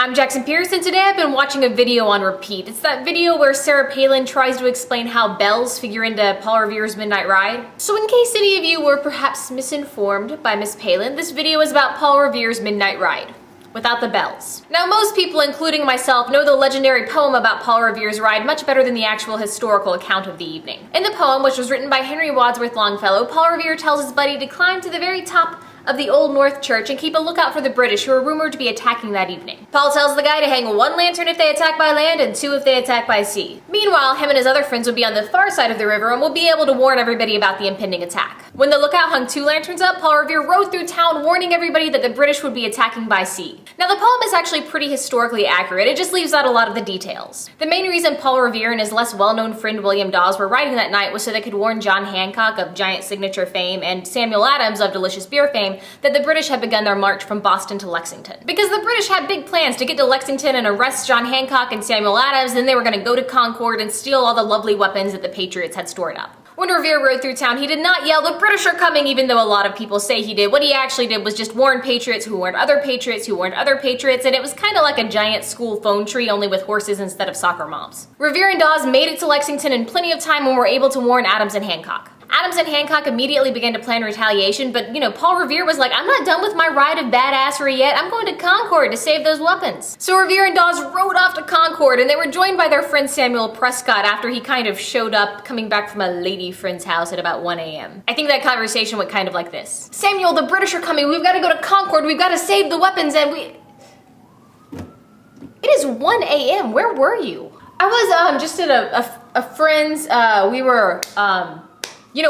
I'm Jackson Pearce, and today I've been watching a video on repeat. It's that video where Sarah Palin tries to explain how bells figure into Paul Revere's Midnight Ride. So in case any of you were perhaps misinformed by Miss Palin, this video is about Paul Revere's Midnight Ride, without the bells. Now, most people, including myself, know the legendary poem about Paul Revere's ride much better than the actual historical account of the evening. In the poem, which was written by Henry Wadsworth Longfellow, Paul Revere tells his buddy to climb to the very top of the Old North Church and keep a lookout for the British, who are rumored to be attacking that evening. Paul tells the guy to hang one lantern if they attack by land and two if they attack by sea. Meanwhile, him and his other friends would be on the far side of the river and would be able to warn everybody about the impending attack. When the lookout hung two lanterns up, Paul Revere rode through town warning everybody that the British would be attacking by sea. Now, the poem is actually pretty historically accurate, it just leaves out a lot of the details. The main reason Paul Revere and his less well-known friend William Dawes were riding that night was so they could warn John Hancock of Giant Signature fame and Samuel Adams of Delicious Beer fame that the British had begun their march from Boston to Lexington. Because the British had big plans to get to Lexington and arrest John Hancock and Samuel Adams, then they were going to go to Concord and steal all the lovely weapons that the Patriots had stored up. When Revere rode through town, he did not yell, "The British are coming," even though a lot of people say he did. What he actually did was just warn patriots who warned other patriots who warned other patriots, and it was kind of like a giant school phone tree, only with horses instead of soccer moms. Revere and Dawes made it to Lexington in plenty of time and were able to warn Adams and Hancock. Adams and Hancock immediately began to plan retaliation, but Paul Revere was like, "I'm not done with my ride of badassery yet. I'm going to Concord to save those weapons." So Revere and Dawes rode off to Concord, and they were joined by their friend Samuel Prescott after he kind of showed up coming back from a lady friend's house at about 1 a.m. I think that conversation went kind of like this. "Samuel, the British are coming. We've got to go to Concord. We've got to save the weapons, and we..." It is 1 a.m. Where were you? I was just at a friend's. We were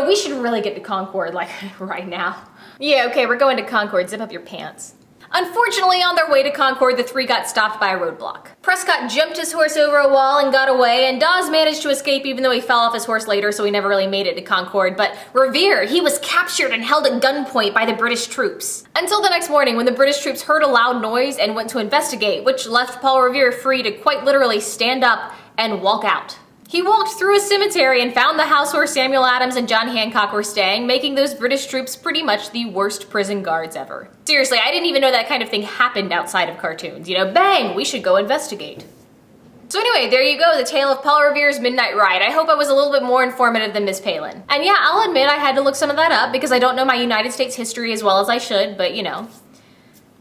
we should really get to Concord, like, right now. Yeah, okay, we're going to Concord. Zip up your pants. Unfortunately, on their way to Concord, the three got stopped by a roadblock. Prescott jumped his horse over a wall and got away, and Dawes managed to escape even though he fell off his horse later, so he never really made it to Concord. But Revere, he was captured and held at gunpoint by the British troops. Until the next morning, when the British troops heard a loud noise and went to investigate, which left Paul Revere free to quite literally stand up and walk out. He walked through a cemetery and found the house where Samuel Adams and John Hancock were staying, making those British troops pretty much the worst prison guards ever. Seriously, I didn't even know that kind of thing happened outside of cartoons. Bang, we should go investigate. So anyway, there you go, the tale of Paul Revere's Midnight Ride. I hope I was a little bit more informative than Miss Palin. And yeah, I'll admit I had to look some of that up because I don't know my United States history as well as I should, but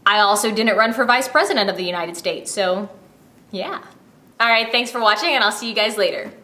I also didn't run for Vice President of the United States, so yeah. Alright, thanks for watching, and I'll see you guys later.